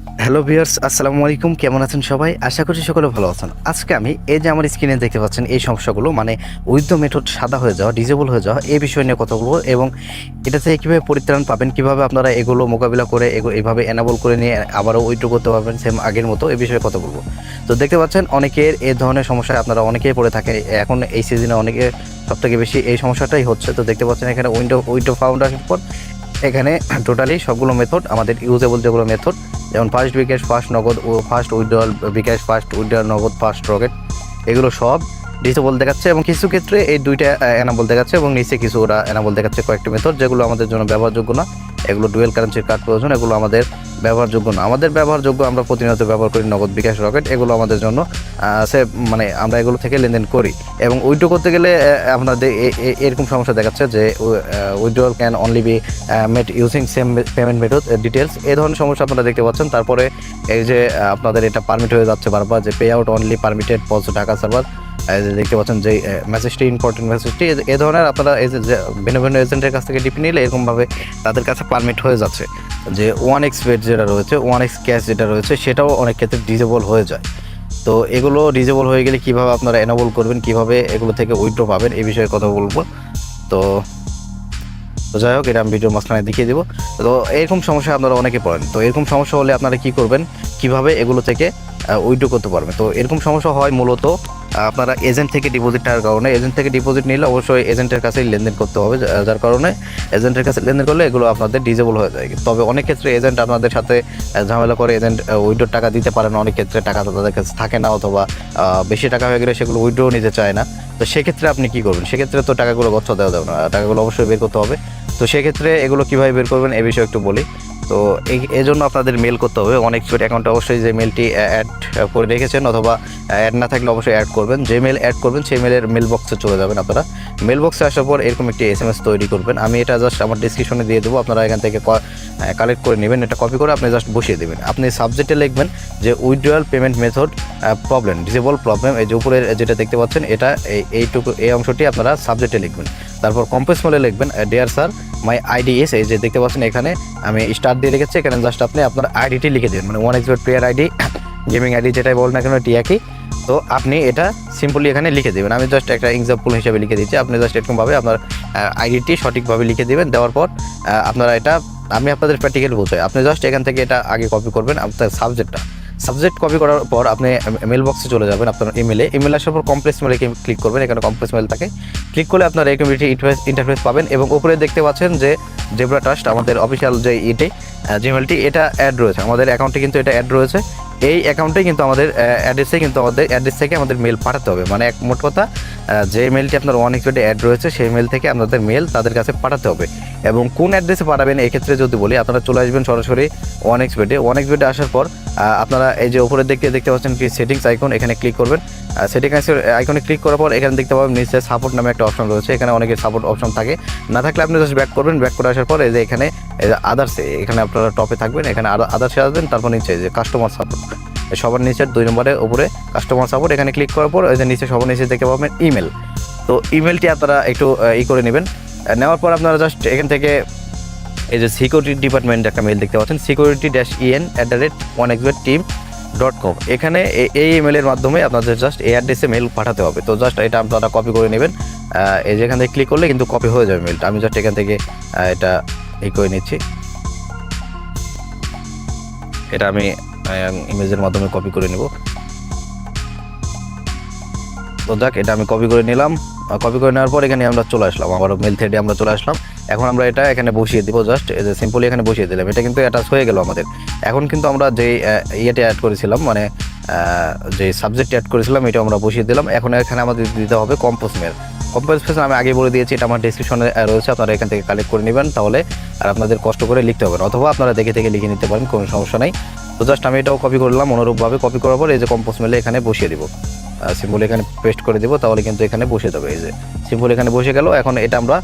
Hello viewers, আসসালামু আলাইকুম। কেমন আছেন সবাই? আশা করছি সকলে ভালো আছেন। আজকে আমি এই যে আমার স্ক্রিনে দেখতে পাচ্ছেন এই সমস্যাগুলো মানে উইথ মেথড সাদা হয়ে যাওয়া, ডিজেবল হয়ে যাওয়া এই বিষয় নিয়ে কথা বলবো এবং এটা থেকে কীভাবে পরিত্রাণ পাবেন, কীভাবে আপনারা এগুলো মোকাবিলা করে এভাবে এনাবল করে নিয়ে আবারও উইথড্র করতে পারবেন সেম আগের মতো, এই বিষয়ে কথা বলবো। তো দেখতে পাচ্ছেন অনেকের এই ধরনের সমস্যায় আপনারা অনেকেই পড়ে থাকে। এখন এই সিজনে অনেকে সবথেকে বেশি এই সমস্যাটাই হচ্ছে। তো দেখতে পাচ্ছেন এখানে উইন্ডো ফাউন্ড আসার পর এখানে টোটালি সবগুলো মেথড আমাদের ইউজেবল যেগুলো মেথড, যেমন ফার্স্ট বিকাশ, ফার্স্ট নগদ ও ফার্স্ট উইথড্রয়াল বিকাশ, ফার্স্ট উইথড্রয়াল নগদ, ফার্স্ট রকেট, এগুলো সব ডিসেবল দেখাচ্ছে এবং কিছু ক্ষেত্রে এই দুইটা এনাবল দেখাচ্ছে এবং নিচে কিছু ওরা এনাবল দেখাচ্ছে কয়েকটি মেথড, যেগুলো আমাদের জন্য ব্যবহারযোগ্য না। এগুলো ডুয়েল কারেন্সির কার্ড প্রয়োজন, এগুলো আমাদের ব্যবহারযোগ্য না। আমাদের ব্যবহারযোগ্য আমরা প্রতিনিয়ত ব্যবহার করি নগদ, বিকাশ, রকেট, এগুলো আমাদের জন্য মানে আমরা এগুলো থেকে লেনদেন করি। এবং উইথড্র করতে গেলে আপনাদের এরকম সমস্যা দেখাচ্ছে যে withdrawal can only be made using same payment method details, এই ধরনের সমস্যা আপনারা দেখতে পাচ্ছেন। তারপরে এই যে আপনাদের এটা পারমিট হয়ে যাচ্ছে বারবার, যে pay out only permitted pause Dhaka server, দেখতে পাচ্ছেন যে মেসেজটি ইম্পর্টেন্ট মেসেজটি, এই ধরনের আপনারা এই যে ভিন্ন ভিন্ন এজেন্টের কাছ থেকে ডিপি নিলে এরকমভাবে তাদের কাছে পারমিট হয়ে যাচ্ছে। যে 1x বেড যেটা রয়েছে, 1x ক্যাশ যেটা রয়েছে, সেটাও অনেক ক্ষেত্রে ডিজেবল হয়ে যায়। তো এগুলো ডিজেবল হয়ে গেলে কীভাবে আপনারা এনাবল করবেন, কীভাবে এগুলো থেকে উইথড্র পাবেন, এই বিষয়ে কথা বলবো। তো যাই হোক, এটা আমি ভিডিওর মাঝখানে দেখিয়ে দেবো। তো এরকম সমস্যা আপনারা অনেকে পড়েন। তো এরকম সমস্যা হলে আপনারা কী করবেন, কীভাবে এগুলো থেকে উইথড্র করতে পারবেন। তো এরকম সমস্যা হয় মূলত আপনারা এজেন্ট থেকে ডিপোজিট টাকার কারণে। এজেন্ট থেকে ডিপোজিট নিলে অবশ্যই এজেন্টের কাছেই লেনদেন করতে হবে, যার কারণে এজেন্টের কাছে লেনদেন করলে এগুলো আপনাদের ডিজেবল হয়ে যায়। তবে অনেক ক্ষেত্রে এজেন্ট আপনাদের সাথে ঝামেলা করে, এজেন্ট উইথড্রোর টাকা দিতে পারে না, অনেক ক্ষেত্রে টাকা তাদের কাছে থাকে না, অথবা বেশি টাকা হয়ে গেলে সেগুলো উইথড্রো নিতে চায় না। তো সেক্ষেত্রে আপনি কী করবেন? সেক্ষেত্রে তো টাকাগুলো গচ্ছ দেওয়া যাবে না, টাকাগুলো অবশ্যই বের করতে হবে। তো সেক্ষেত্রে এগুলো কীভাবে বের করবেন এই বিষয়ে একটু বলি। তো এই জন্য আপনাদের মেল করতে হবে অনেক্সপেড অ্যাকাউন্টে। অবশ্যই যে মেলটি অ্যাড করে রেখেছেন অথবা অ্যাড না থাকলে অবশ্যই অ্যাড করবেন। যে মেল অ্যাড করবেন সেই মেলের মেল বক্সে চলে যাবেন আপনারা। মেল বক্সে আসার পর এরকম একটি SMS তৈরি করবেন। আমি এটা জাস্ট আমার ডিসক্রিপশনে দিয়ে দেবো, আপনারা এখান থেকে কালেক্ট করে নেবেন। এটা কপি করে আপনি জাস্ট বসিয়ে দেবেন। আপনি সাবজেক্টে লিখবেন যে withdrawal payment method problem, disable problem, এই যে উপরে যেটা দেখতে পাচ্ছেন এটা এই অংশটি আপনারা সাবজেক্টে লিখবেন। তারপর কম্পোজ মেলে লিখবেন ডিয়ার স্যার মাই আইডি ইস, এই যে দেখতে পাচ্ছেন এখানে আমি স্টার দিয়ে রেখেছি, এখানে জাস্ট আপনি আপনার আইডিটি লিখে দেবেন, মানে 1x player ID, gaming ID যেটাই বল না কেন এটি একই। তো আপনি এটা সিম্পলি এখানে লিখে দেবেন। আমি জাস্ট একটা এক্সাম্পল হিসেবে লিখে দিচ্ছি। আপনি জাস্ট এরকমভাবে আপনার আইডিটি সঠিকভাবে লিখে দেবেন। দেওয়ার পর আপনারা এটা, আমি আপনাদের প্র্যাকটিক্যাল বোঝাই, আপনি জাস্ট এখান থেকে এটা আগে কপি করবেন আপনার সাবজেক্ট কপি করার পর আপনি মেল বক্সে চলে যাবেন আপনার ইমেল আসার পর কমপ্লেক্স মেলে ক্লিক করবেন। এখানে কমপ্লেক্স মেল থাকে, ক্লিক করলে আপনার রেকমেন্ডেড ইন্টারফেস পাবেন এবং উপরে দেখতে পাচ্ছেন যে জেব্রা ট্রাস্ট আমাদের অফিসিয়াল যে জিমেলটি, এটা অ্যাড রয়েছে আমাদের অ্যাকাউন্টে, কিন্তু এটা অ্যাড রয়েছে এই অ্যাকাউন্টে, কিন্তু আমাদের অ্যাড্রেসে, কিন্তু আমাদের অ্যাড্রেস থেকে আমাদের মেল পাঠাতে হবে। মানে এক মোট কথা, যে মেলটি আপনার 1x অ্যাড রয়েছে সেই মেল থেকে আপনাদের মেল তাদের কাছে পাঠাতে হবে। এবং কোন অ্যাড্রেসে পাঠাবেন এক্ষেত্রে যদি বলি, আপনারা চলে আসবেন সরাসরি 1x আসার পর আপনারা এই যে উপরে দেখতে পাচ্ছেন কি সেটিংস আইকন, এখানে ক্লিক করবেন। সেটিংস আইকনে ক্লিক করার পর এখানে দেখতে পাবেন নিচে সাপোর্ট নামে একটা অপশন রয়েছে। এখানে অনেকের সাপোর্ট অপশন থাকে, না থাকলে আপনি জাস্ট ব্যাক করবেন। ব্যাক করে আসার পর এই যে এখানে আদার্সে, এখানে আপনারা টপে থাকবেন, এখানে আদার্সে আসবেন। তারপর নিচে যে কাস্টমার সাপোর্ট, সবার নিচের 2 নম্বরে উপরে কাস্টমার সাপোর্ট, এখানে ক্লিক করার পর এই যে নিচে সবার নিচে দেখতে পাবেন ইমেল। তো ইমেলটি আপনারা একটু করে নেবেন। নেওয়ার পর আপনারা জাস্ট এখান থেকে এই যে সিকিউরিটি ডিপার্টমেন্ট একটা মেল দেখতে পাচ্ছেন, security-en@1xbet-team.com, এখানে এই ইমেলের মাধ্যমে আপনাদের জাস্ট এই অ্যাড্রেসে মেল পাঠাতে হবে। তো জাস্ট এটা আপনারা কপি করে নেবেন। এই যে এখান থেকে ক্লিক করলে কিন্তু কপি হয়ে যাবে মেলটা। আমি জাস্ট এখান থেকে এটা করে নিচ্ছি। এটা আমি ইমেজের মাধ্যমে কপি করে নেব। তো যাক, এটা আমি কপি করে নিলাম। কপি করে নেওয়ার পর এখানে আমরা চলে আসলাম, আবার মেল থ্রেডে আমরা চলে আসলাম। এখন আমরা এটা এখানে বসিয়ে দিব, জাস্ট এই যে সিম্পলি এখানে বসিয়ে দিলাম। এটা কিন্তু অ্যাটাচ হয়ে গেল আমাদের। এখন কিন্তু আমরা যে ইয়েটা অ্যাড করেছিলাম, মানে যে সাবজেক্ট অ্যাড করেছিলাম, এটা আমরা বসিয়ে দিলাম। এখন এখানে আমাদের দিতে হবে কম্পোজ মেল। কম্পোজ মেল আমি আগে বলে দিয়েছি, এটা আমার ডেসক্রিপশনে রয়েছে, আপনারা এখান থেকে কালেক্ট করে নেবেন। তাহলে আর আপনাদের কষ্ট করে লিখতে হবে না, অথবা আপনারা দেখে লিখে নিতে পারেন, কোনো সমস্যা নেই। তো জাস্ট আমি এটাও কপি করলাম অনুরূপভাবে। কপি করার পর এই যে কম্পোজ মেলে এখানে বসিয়ে দিব, সিম্পল এখানে পেস্ট করে দেবো, তাহলে কিন্তু এখানে বসে যাবে। এই যে সিম্পল এখানে বসে গেল। এখন এটা আমরা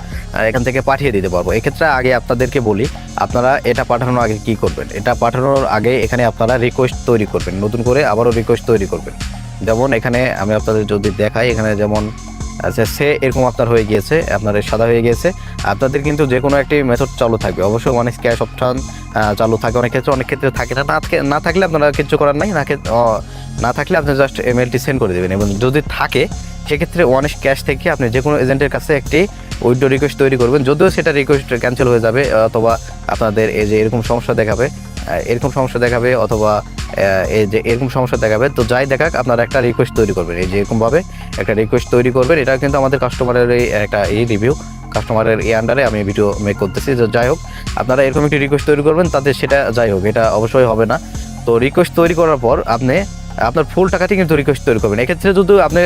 এখান থেকে পাঠিয়ে দিতে পারবো। এক্ষেত্রে আগে আপনাদেরকে বলি, আপনারা এটা পাঠানোর আগে কি করবেন। এটা পাঠানোর আগে এখানে আপনারা রিকোয়েস্ট তৈরি করবেন, নতুন করে আবারও রিকোয়েস্ট তৈরি করবেন। যেমন এখানে আমি আপনাদের যদি দেখাই, এখানে যেমন আচ্ছা সে এরকম আপনার হয়ে গিয়েছে, আপনার সাদা হয়ে গিয়েছে, আপনাদের কিন্তু যে কোনো একটি মেথড চালু থাকবে, অবশ্যই অনেক ক্যাশ অপশন চালু থাকে, অনেক ক্ষেত্রে থাকে না, না থাকলে আপনারা কিছু করার নাই, না থাকলে আপনি জাস্ট ইমেলটি সেন্ড করে দেবেন। এবং যদি থাকে সেক্ষেত্রে অনেক ক্যাশ থেকে আপনি যে কোনো এজেন্টের কাছে একটি উইথড্র রিকোয়েস্ট তৈরি করবেন, যদিও সেটা রিকোয়েস্ট ক্যান্সেল হয়ে যাবে, অথবা আপনাদের এই যে এরকম সমস্যা দেখাবে, অথবা এই যে এরকম সমস্যা দেখাবে, তো যাই দেখাক আপনারা একটা রিকোয়েস্ট তৈরি করবেন, এই যে এরকমভাবে একটা রিকোয়েস্ট তৈরি করবেন। এটা কিন্তু আমাদের কাস্টমারের একটা রিভিউ, কাস্টমারের আন্ডারে আমি ভিডিও মেক করতেছি। তো যাই হোক আপনারা এরকম একটি রিকোয়েস্ট তৈরি করবেন, তাতে সেটা যাই হোক এটা অবশ্যই হবে না। তো রিকোয়েস্ট তৈরি করার পর আপনি আপনার ফুল টাকাটি কিন্তু রিকোয়েস্ট তৈরি করবেন। এক্ষেত্রে যদি আপনি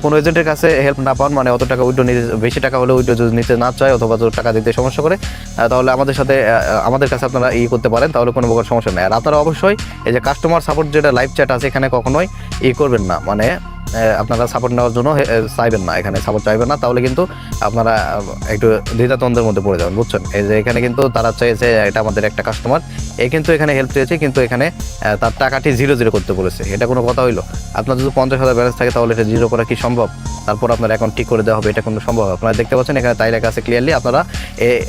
কোনো এজেন্টের কাছে হেল্প না পান, মানে অত টাকা উইথড্র নিতে, বেশি টাকা হলে উইথড্র যদি নিতে না চায়, অথবা যদি টাকা দিতে সমস্যা করে, তাহলে আমাদের কাছে আপনারা করতে পারেন, তাহলে কোনো প্রকার সমস্যা নেই। আর আপনারা অবশ্যই এই যে কাস্টমার সাপোর্ট যেটা লাইভ চ্যাট আছে, এখানে কখনোই করবেন না, মানে আপনারা সাপোর্ট নেওয়ার জন্য চাইবেন না, এখানে সাপোর্ট চাইবেন না, তাহলে কিন্তু আপনারা একটু দ্বিধাদ্বন্দ্বের মধ্যে পড়ে যাবেন, বুঝছেন। এই যে এখানে কিন্তু তারা চাইছে, এটা আমাদের একটা কাস্টমার, কিন্তু এখানে হেল্প চেয়েছে, কিন্তু এখানে তার টাকাটি 0 করতে বলেছে। এটা কোনো কথা হইলো? আপনার যদি 50,000 ব্যালেন্স থাকে তাহলে এটা 0 করা কি সম্ভব? তারপর আপনার অ্যাকাউন্ট ঠিক করে দেওয়া হবে, এটা কোনো সম্ভব? আপনারা দেখতে পাচ্ছেন এখানে তাই লেখা আছে ক্লিয়ারলি, আপনারা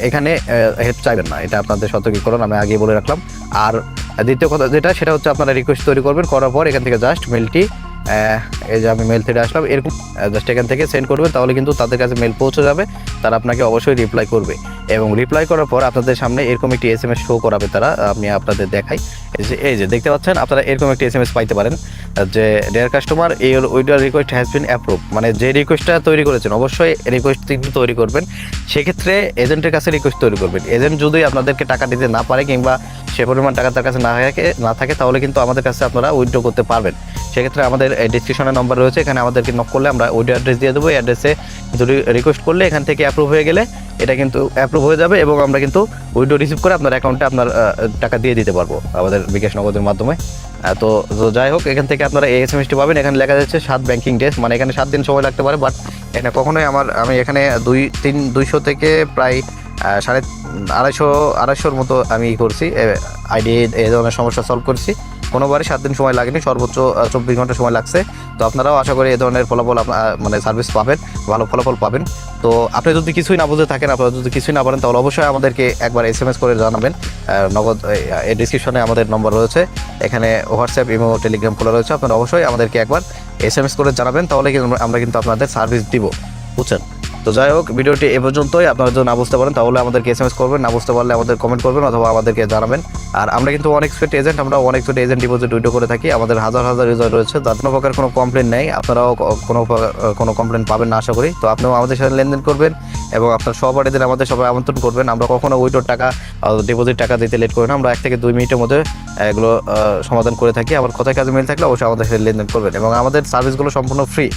এখানে হেল্প চাইবেন না, এটা আপনাদের সতর্কীকরণ আমি আগে বলে রাখলাম। আর দ্বিতীয় কথা সেটা হচ্ছে আপনারা রিকোয়েস্ট তৈরি করবেন, করার পর এখান থেকে জাস্ট মেলটি, এই যে আমি মেল থেকে আসলাম, এরকম জাস্ট এখান থেকে সেন্ড করবেন, তাহলে কিন্তু তাদের কাছে মেল পৌঁছে যাবে, তারা আপনাকে অবশ্যই রিপ্লাই করবে। এবং রিপ্লাই করার পর আপনাদের সামনে এরকম একটি SMS শো করাবে তারা, আমি আপনাদের দেখাই। এই যে দেখতে পাচ্ছেন আপনারা এরকম একটি SMS পাইতে পারেন যে deer customer your withdraw request has been approve. মানে যে রিকোয়েস্টটা তৈরি করেছেন, অবশ্যই রিকোয়েস্ট কিন্তু তৈরি করবেন, সেক্ষেত্রে এজেন্টের কাছে রিকোয়েস্ট তৈরি করবেন। এজেন্ট যদি আপনাদেরকে টাকা দিতে না পারে, কিংবা সে পরিমাণ টাকা তার কাছে না থাকে, তাহলে কিন্তু আমাদের কাছে আপনারা উইথড্র করতে পারবেন। সেক্ষেত্রে আমাদের ডিসক্রিপশনে নম্বর রয়েছে, এখানে আমাদেরকে নক করলে আমরা উইথড্র অ্যাড্রেস দিয়ে দেবো। এই অ্যাড্রেসে যদি রিকোয়েস্ট করলে এখান থেকে অ্যাপ্রুভ হয়ে গেলে এটা কিন্তু অ্যাপ্রুভ হয়ে যাবে, এবং আমরা কিন্তু উইথড্র রিসিভ করে আপনার অ্যাকাউন্টে আপনার টাকা দিয়ে দিতে পারবো আমাদের বিকাশ নগদের মাধ্যমে। তো যাই হোক এখান থেকে আপনারা এই SMS-টি পাবেন, এখানে লেখা যাচ্ছে 7 ব্যাংকিং ডেজ, মানে এখানে 7 দিন সময় লাগতে পারে, বাট এখানে কখনোই আমি এখানে 200 থেকে প্রায় 250-250-র মতো আমি করছি, আইডি এই ধরনের সমস্যা সলভ করছি। কোনোবারই 7 দিন সময় লাগেনি, সর্বোচ্চ 24 ঘন্টা সময় লাগছে। তো আপনারাও আশা করি এই ধরনের ফলাফল মানে সার্ভিস পাবেন, ভালো ফলাফল পাবেন। তো আপনি যদি কিছুই না বুঝে থাকেন, আপনারা যদি কিছুই না পারেন, তাহলে অবশ্যই আমাদেরকে একবার SMS করে জানাবেন। নগদ এই ডিসক্রিপশনে আমাদের নম্বর রয়েছে, এখানে হোয়াটসঅ্যাপ, ইমো, টেলিগ্রাম খোলা রয়েছে, আপনারা অবশ্যই আমাদেরকে একবার SMS করে জানাবেন, তাহলে আমরা কিন্তু আপনাদের সার্ভিস দিব, বুঝছেন। তো যাই হোক ভিডিওটি এ পর্যন্তই। আপনারা যদি না বুঝতে পারেন তাহলে আমাদেরকে SMS করবেন, না বুঝতে পারলে আমাদের কমেন্ট করবেন, অথবা আমাদেরকে জানাবেন। আর আমরা কিন্তু অনেক্সপেক্ট এজেন্ট, আমরা অনেক্সপেক্ট এজেন্ট ডিপোজিট উইথড্র করে থাকি, আমাদের হাজার ইউজার রয়েছে, যার কোনো প্রকার কোনো কমপ্লেন নেই, আপনারাও কোনো কমপ্লেন পাবেন না আশা করি। তো আপনিও আমাদের সাথে লেনদেন করবেন, এবং আপনার সহপাঠীদের আমাদের সবাই আমন্ত্রণ করবেন। আমরা কখনো উইথড্র টাকা, ডিপোজিট টাকা দিতে লেট করি না, আমরা 1 থেকে 2 মিনিটের মধ্যে এগুলো সমাধান করে থাকি। আমার কথায় কাজে মিল থাকলে অবশ্যই আমাদের সাথে লেনদেন করবেন, এবং আমাদের সার্ভিসগুলো সম্পূর্ণ ফ্রি।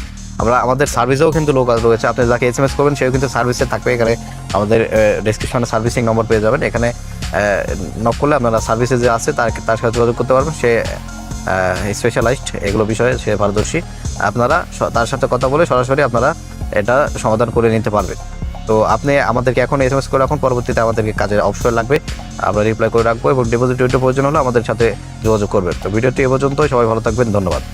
আমাদের সার্ভিসেও কিন্তু লোক রয়েছে, আপনি যাকে SMS করবেন সেও কিন্তু সার্ভিসে থাকবে। এখানে আমাদের ডেসক্রিপশনে সার্ভিসিং নম্বর পেয়ে যাবেন, এখানে নক করলে আপনারা সার্ভিসে যে আছে তার সাথে যোগাযোগ করতে পারবেন। সে স্পেশালাইজড এগুলো বিষয়ে, সে পারদর্শী। আপনারা তার সাথে কথা বলে সরাসরি আপনারা এটা সমাধান করে নিতে পারবেন। তো আপনি আমাদেরকে এখন SMS করে রাখুন, পরবর্তীতে আমাদেরকে কাজে অবশ্যই লাগবে, আমরা রিপ্লাই করে রাখবো, এবং ডিপোজিট প্রয়োজন হলে আমাদের সাথে যোগাযোগ করবেন। তো ভিডিওটি এ পর্যন্ত, সবাই ভালো থাকবেন, ধন্যবাদ।